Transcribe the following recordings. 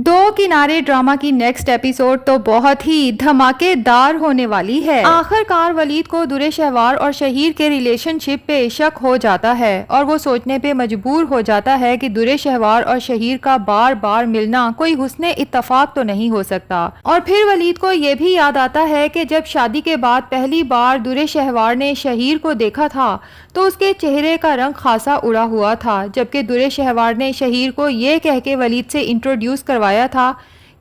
دو کنارے ڈرامہ کی next episode تو بہت ہی دھماکے دار ہونے والی ہے۔ آخر کار ولید کو درِ شہوار اور شہیر کے ریلیشن شپ پہ شک ہو جاتا ہے اور وہ سوچنے پہ مجبور ہو جاتا ہے کہ درِ شہوار اور شہیر کا بار بار ملنا کوئی حسن اتفاق تو نہیں ہو سکتا۔ اور پھر ولید کو یہ بھی یاد آتا ہے کہ جب شادی کے بعد پہلی بار درِ شہوار نے شہیر کو دیکھا تھا تو اس کے چہرے کا رنگ خاصا اڑا ہوا تھا، جبکہ درِ شہوار نے شہیر کو یہ کہہ کے ولید سے انٹروڈیوس کروایا تھا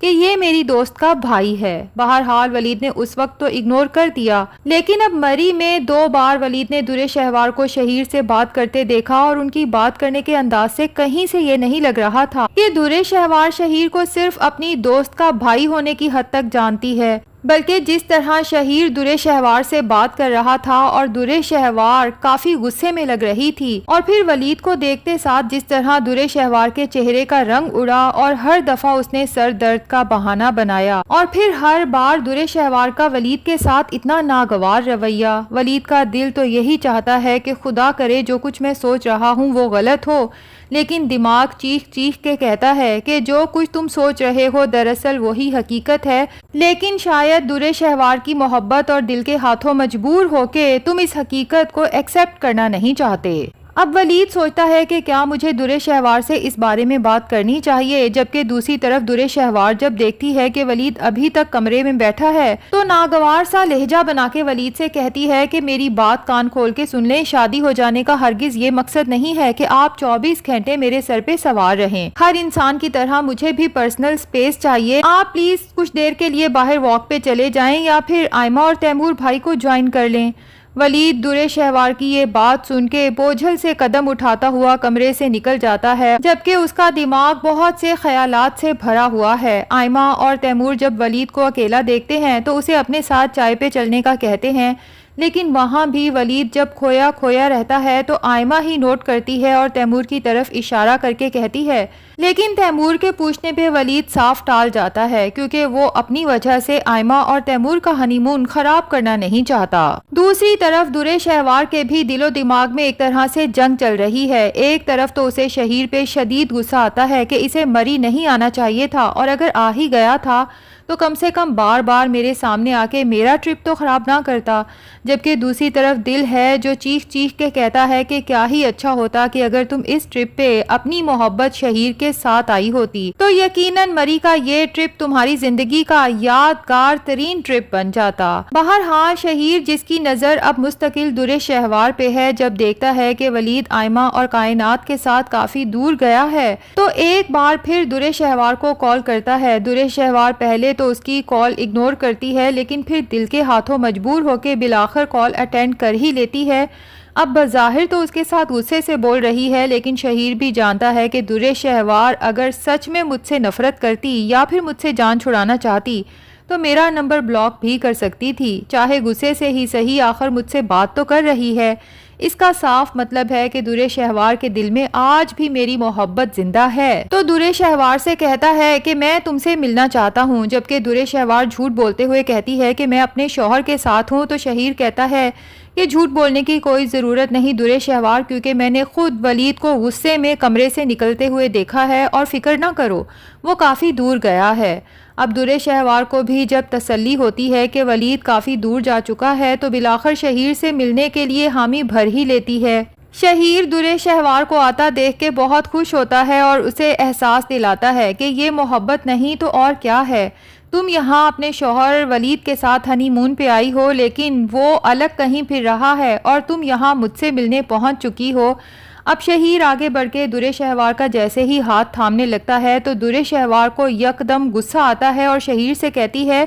کہ یہ میری دوست کا بھائی ہے۔ بہرحال ولید نے اس وقت تو اگنور کر دیا، لیکن اب مری میں 2 بار ولید نے درِ شہوار کو شہیر سے بات کرتے دیکھا اور ان کی بات کرنے کے انداز سے کہیں سے یہ نہیں لگ رہا تھا کہ درِ شہوار شہیر کو صرف اپنی دوست کا بھائی ہونے کی حد تک جانتی ہے، بلکہ جس طرح شہیر درِ شہوار سے بات کر رہا تھا اور درِ شہوار کافی غصے میں لگ رہی تھی، اور پھر ولید کو دیکھتے ساتھ جس طرح درِ شہوار کے چہرے کا رنگ اڑا اور ہر دفعہ اس نے سر درد کا بہانہ بنایا، اور پھر ہر بار درِ شہوار کا ولید کے ساتھ اتنا ناگوار رویہ۔ ولید کا دل تو یہی چاہتا ہے کہ خدا کرے جو کچھ میں سوچ رہا ہوں وہ غلط ہو، لیکن دماغ چیخ چیخ کے کہتا ہے کہ جو کچھ تم سوچ رہے ہو دراصل وہی حقیقت ہے، لیکن شاید درِ شہوار کی محبت اور دل کے ہاتھوں مجبور ہو کے تم اس حقیقت کو ایکسپٹ کرنا نہیں چاہتے۔ اب ولید سوچتا ہے کہ کیا مجھے درِ شہوار سے اس بارے میں بات کرنی چاہیے، جبکہ دوسری طرف درِ شہوار جب دیکھتی ہے کہ ولید ابھی تک کمرے میں بیٹھا ہے تو ناگوار سا لہجہ بنا کے ولید سے کہتی ہے کہ میری بات کان کھول کے سن لیں، شادی ہو جانے کا ہرگز یہ مقصد نہیں ہے کہ آپ 24 گھنٹے میرے سر پہ سوار رہیں۔ ہر انسان کی طرح مجھے بھی پرسنل سپیس چاہیے، آپ پلیز کچھ دیر کے لیے باہر واک پہ چلے جائیں یا پھر آئمہ اور تیمور بھائی کو جوائن کر لیں۔ ولید درِ شہوار کی یہ بات سن کے بوجھل سے قدم اٹھاتا ہوا کمرے سے نکل جاتا ہے، جبکہ اس کا دماغ بہت سے خیالات سے بھرا ہوا ہے۔ آئمہ اور تیمور جب ولید کو اکیلا دیکھتے ہیں تو اسے اپنے ساتھ چائے پہ چلنے کا کہتے ہیں، لیکن وہاں بھی ولید جب کھویا کھویا رہتا ہے تو آئمہ ہی نوٹ کرتی ہے اور تیمور کی طرف اشارہ کر کے کہتی ہے، لیکن تیمور کے پوچھنے پہ ولید صاف ٹال جاتا ہے کیونکہ وہ اپنی وجہ سے آئمہ اور تیمور کا ہنی مون خراب کرنا نہیں چاہتا۔ دوسری طرف درِ شہوار کے بھی دل و دماغ میں ایک طرح سے جنگ چل رہی ہے۔ ایک طرف تو اسے شہیر پہ شدید غصہ آتا ہے کہ اسے مری نہیں آنا چاہیے تھا، اور اگر آ ہی گیا تھا تو کم سے کم بار بار میرے سامنے آ کے میرا ٹرپ تو خراب نہ کرتا، جبکہ دوسری طرف دل ہے جو چیخ چیخ کے کہتا ہے کہ کیا ہی اچھا ہوتا کہ اگر تم اس ٹرپ پہ اپنی محبت شہیر کے ساتھ آئی ہوتی تو یقیناً مری کا یہ ٹرپ تمہاری زندگی کا یادگار ترین ٹرپ بن جاتا۔ بہرحال شہیر جس کی نظر اب مستقل درِ شہوار پہ ہے، جب دیکھتا ہے کہ ولید آئمہ اور کائنات کے ساتھ کافی دور گیا ہے تو ایک بار پھر درِ شہوار کو کال کرتا ہے۔ درِ شہوار پہلے تو اس کی کال اگنور کرتی ہے، لیکن پھر دل کے ہاتھوں مجبور ہو کے بالآخر کال اٹینڈ کر ہی لیتی ہے۔ اب بظاہر تو اس کے ساتھ غصے سے بول رہی ہے، لیکن شہیر بھی جانتا ہے کہ درِ شہوار اگر سچ میں مجھ سے نفرت کرتی یا پھر مجھ سے جان چھڑانا چاہتی تو میرا نمبر بلاک بھی کر سکتی تھی، چاہے غصے سے ہی صحیح، آخر مجھ سے بات تو کر رہی ہے۔ اس کا صاف مطلب ہے کہ درِ شہوار کے دل میں آج بھی میری محبت زندہ ہے۔ تو درِ شہوار سے کہتا ہے کہ میں تم سے ملنا چاہتا ہوں، جبکہ درِ شہوار جھوٹ بولتے ہوئے کہتی ہے کہ میں اپنے شوہر کے ساتھ ہوں، تو شہیر کہتا ہے کہ جھوٹ بولنے کی کوئی ضرورت نہیں درِ شہوار، کیونکہ میں نے خود ولید کو غصے میں کمرے سے نکلتے ہوئے دیکھا ہے، اور فکر نہ کرو وہ کافی دور گیا ہے۔ اب درِ شہوار کو بھی جب تسلی ہوتی ہے کہ ولید کافی دور جا چکا ہے تو بالآخر شہیر سے ملنے کے لیے حامی بھر ہی لیتی ہے۔ شہیر درِ شہوار کو آتا دیکھ کے بہت خوش ہوتا ہے اور اسے احساس دلاتا ہے کہ یہ محبت نہیں تو اور کیا ہے، تم یہاں اپنے شوہر ولید کے ساتھ ہنی مون پہ آئی ہو، لیکن وہ الگ کہیں پھر رہا ہے اور تم یہاں مجھ سے ملنے پہنچ چکی ہو۔ اب شہیر آگے بڑھ کے درِ شہوار کا جیسے ہی ہاتھ تھامنے لگتا ہے تو درِ شہوار کو یکدم غصہ آتا ہے اور شہیر سے کہتی ہے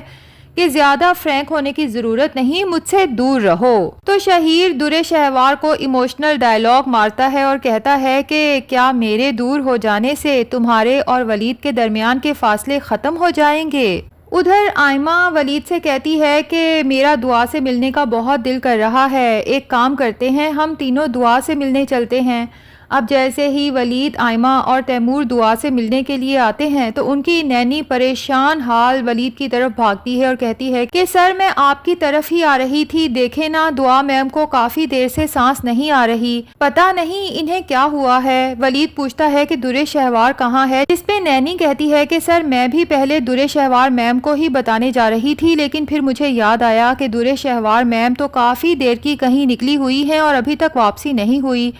کہ زیادہ فرینک ہونے کی ضرورت نہیں، مجھ سے دور رہو۔ تو شہیر درِ شہوار کو ایموشنل ڈائلاگ مارتا ہے اور کہتا ہے کہ کیا میرے دور ہو جانے سے تمہارے اور ولید کے درمیان کے فاصلے ختم ہو جائیں گے؟ ادھر آئمہ ولید سے کہتی ہے کہ میرا دعا سے ملنے کا بہت دل کر رہا ہے، ایک کام کرتے ہیں ہم تینوں دعا سے ملنے چلتے ہیں۔ اب جیسے ہی ولید، آئمہ اور تیمور دعا سے ملنے کے لیے آتے ہیں تو ان کی نینی پریشان حال ولید کی طرف بھاگتی ہے اور کہتی ہے کہ سر میں آپ کی طرف ہی آ رہی تھی، دیکھیں نا دعا میم کو کافی دیر سے سانس نہیں آ رہی، پتہ نہیں انہیں کیا ہوا ہے۔ ولید پوچھتا ہے کہ درِ شہوار کہاں ہے، جس پہ نینی کہتی ہے کہ سر میں بھی پہلے درِ شہوار میم کو ہی بتانے جا رہی تھی، لیکن پھر مجھے یاد آیا کہ درِ شہوار میم تو کافی دیر کی کہیں نکلی ہوئی ہیں اور ابھی تک واپسی نہیں ہوئی۔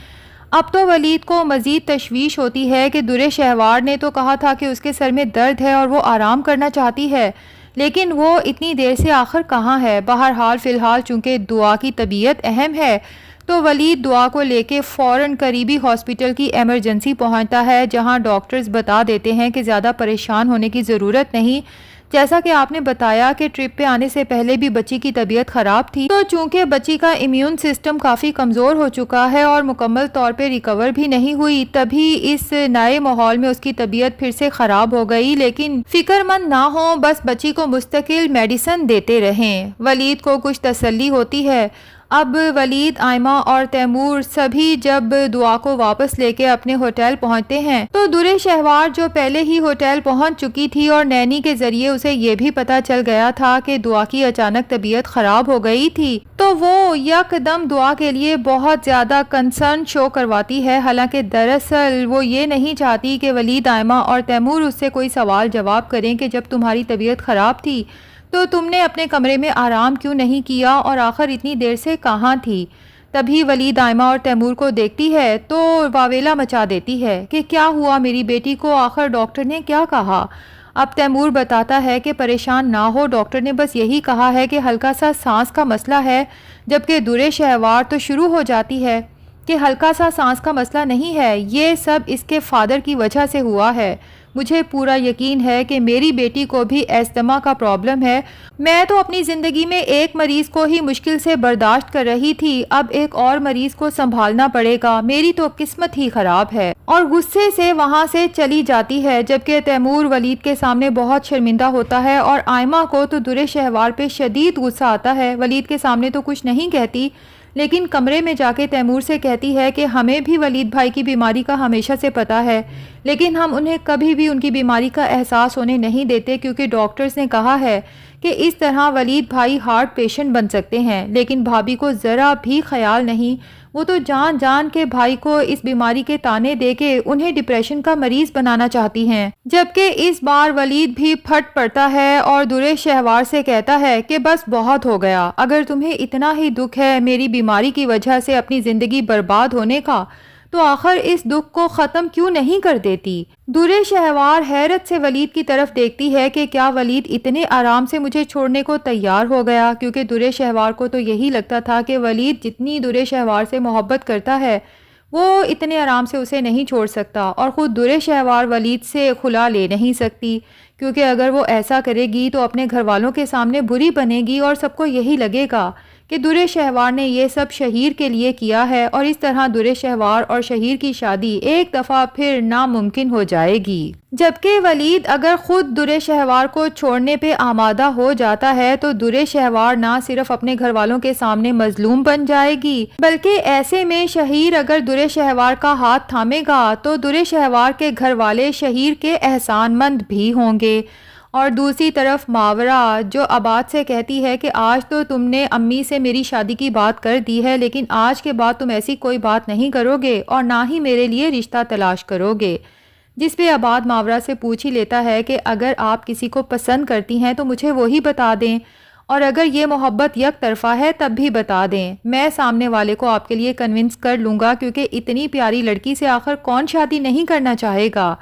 اب تو ولید کو مزید تشویش ہوتی ہے کہ درِ شہوار نے تو کہا تھا کہ اس کے سر میں درد ہے اور وہ آرام کرنا چاہتی ہے، لیکن وہ اتنی دیر سے آخر کہاں ہے۔ بہرحال فی الحال چونکہ دعا کی طبیعت اہم ہے تو ولید دعا کو لے کے فوراً قریبی ہاسپٹل کی ایمرجنسی پہنچتا ہے، جہاں ڈاکٹرز بتا دیتے ہیں کہ زیادہ پریشان ہونے کی ضرورت نہیں، جیسا کہ آپ نے بتایا کہ ٹرپ پہ آنے سے پہلے بھی بچی کی طبیعت خراب تھی، تو چونکہ بچی کا امیون سسٹم کافی کمزور ہو چکا ہے اور مکمل طور پہ ریکور بھی نہیں ہوئی، تبھی اس نئے ماحول میں اس کی طبیعت پھر سے خراب ہو گئی، لیکن فکر مند نہ ہوں، بس بچی کو مستقل میڈیسن دیتے رہیں۔ ولید کو کچھ تسلی ہوتی ہے۔ اب ولید، آئمہ اور تیمور سبھی جب دعا کو واپس لے کے اپنے ہوٹل پہنچتے ہیں تو درِ شہوار جو پہلے ہی ہوٹل پہنچ چکی تھی اور نینی کے ذریعے اسے یہ بھی پتا چل گیا تھا کہ دعا کی اچانک طبیعت خراب ہو گئی تھی، تو وہ یک دم دعا کے لیے بہت زیادہ کنسرن شو کرواتی ہے، حالانکہ دراصل وہ یہ نہیں چاہتی کہ ولید، آئمہ اور تیمور اس سے کوئی سوال جواب کریں کہ جب تمہاری طبیعت خراب تھی تو تم نے اپنے کمرے میں آرام کیوں نہیں کیا اور آخر اتنی دیر سے کہاں تھی۔ تبھی ولید، آئمہ اور تیمور کو دیکھتی ہے تو واویلا مچا دیتی ہے کہ کیا ہوا میری بیٹی کو، آخر ڈاکٹر نے کیا کہا۔ اب تیمور بتاتا ہے کہ پریشان نہ ہو، ڈاکٹر نے بس یہی کہا ہے کہ ہلکا سا سانس کا مسئلہ ہے، جبکہ درِ شہوار تو شروع ہو جاتی ہے کہ ہلکا سا سانس کا مسئلہ نہیں ہے، یہ سب اس کے فادر کی وجہ سے ہوا ہے، مجھے پورا یقین ہے کہ میری بیٹی کو بھی ایستھما کا پرابلم ہے، میں تو اپنی زندگی میں ایک مریض کو ہی مشکل سے برداشت کر رہی تھی، اب ایک اور مریض کو سنبھالنا پڑے گا، میری تو قسمت ہی خراب ہے، اور غصے سے وہاں سے چلی جاتی ہے، جبکہ تیمور ولید کے سامنے بہت شرمندہ ہوتا ہے اور آئمہ کو تو درِ شہوار پہ شدید غصہ آتا ہے، ولید کے سامنے تو کچھ نہیں کہتی، لیکن کمرے میں جا کے تیمور سے کہتی ہے کہ ہمیں بھی ولید بھائی کی بیماری کا ہمیشہ سے پتہ ہے، لیکن ہم انہیں کبھی بھی ان کی بیماری کا احساس ہونے نہیں دیتے، کیونکہ ڈاکٹرز نے کہا ہے کہ اس طرح ولید بھائی ہارٹ پیشنٹ بن سکتے ہیں، لیکن بھابھی کو ذرا بھی خیال نہیں، وہ تو جان جان کے بھائی کو اس بیماری کے طعنے دے کے انہیں ڈپریشن کا مریض بنانا چاہتی ہیں۔ جبکہ اس بار ولید بھی پھٹ پڑتا ہے اور درِ شہوار سے کہتا ہے کہ بس بہت ہو گیا، اگر تمہیں اتنا ہی دکھ ہے میری بیماری کی وجہ سے اپنی زندگی برباد ہونے کا تو آخر اس دکھ کو ختم کیوں نہیں کر دیتی۔ درِ شہوار حیرت سے ولید کی طرف دیکھتی ہے کہ کیا ولید اتنے آرام سے مجھے چھوڑنے کو تیار ہو گیا، کیونکہ درِ شہوار کو تو یہی لگتا تھا کہ ولید جتنی درِ شہوار سے محبت کرتا ہے وہ اتنے آرام سے اسے نہیں چھوڑ سکتا، اور خود درِ شہوار ولید سے خلا لے نہیں سکتی، کیونکہ اگر وہ ایسا کرے گی تو اپنے گھر والوں کے سامنے بری بنے گی اور سب کو یہی لگے گا کہ درِ شہوار نے یہ سب شہیر کے لیے کیا ہے، اور اس طرح درِ شہوار اور شہیر کی شادی ایک دفعہ پھر ناممکن ہو جائے گی۔ جبکہ ولید اگر خود درِ شہوار کو چھوڑنے پہ آمادہ ہو جاتا ہے تو درِ شہوار نہ صرف اپنے گھر والوں کے سامنے مظلوم بن جائے گی، بلکہ ایسے میں شہیر اگر درِ شہوار کا ہاتھ تھامے گا تو درِ شہوار کے گھر والے شہیر کے احسان مند بھی ہوں گے۔ اور دوسری طرف ماورا جو عباد سے کہتی ہے کہ آج تو تم نے امی سے میری شادی کی بات کر دی ہے، لیکن آج کے بعد تم ایسی کوئی بات نہیں کرو گے اور نہ ہی میرے لیے رشتہ تلاش کرو گے، جس پہ عباد ماورا سے پوچھ ہی لیتا ہے کہ اگر آپ کسی کو پسند کرتی ہیں تو مجھے وہی بتا دیں، اور اگر یہ محبت یک طرفہ ہے تب بھی بتا دیں، میں سامنے والے کو آپ کے لیے کنونس کر لوں گا، کیونکہ اتنی پیاری لڑکی سے آخر کون شادی نہیں کرنا چاہے گا۔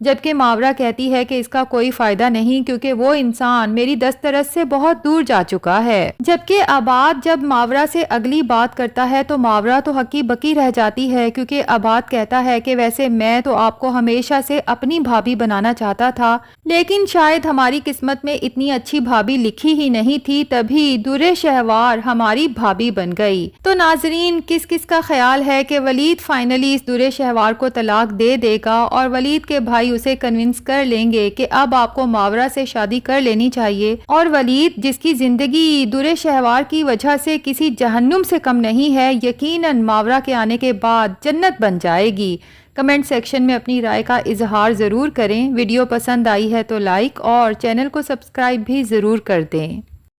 جبکہ ماورا کہتی ہے کہ اس کا کوئی فائدہ نہیں، کیونکہ وہ انسان میری دسترس سے بہت دور جا چکا ہے۔ جبکہ عباد جب ماورا سے اگلی بات کرتا ہے تو ماورا تو ہکی بکی رہ جاتی ہے، کیونکہ عباد کہتا ہے کہ ویسے میں تو آپ کو ہمیشہ سے اپنی بھابھی بنانا چاہتا تھا، لیکن شاید ہماری قسمت میں اتنی اچھی بھابھی لکھی ہی نہیں تھی، تبھی درِ شہوار ہماری بھابھی بن گئی۔ تو ناظرین، کس کس کا خیال ہے کہ ولید فائنلی اس درِ شہوار کو طلاق دے دے گا اور ولید کے بھائی اسے کنونس کر لیں گے کہ اب آپ کو ماورا سے شادی کر لینی چاہیے، اور ولید جس کی زندگی درِ شہوار کی وجہ سے کسی جہنم سے کم نہیں ہے، یقیناً ماورا کے آنے کے بعد جنت بن جائے گی؟ کمنٹ سیکشن میں اپنی رائے کا اظہار ضرور کریں۔ ویڈیو پسند آئی ہے تو لائک اور چینل کو سبسکرائب بھی ضرور کر دیں۔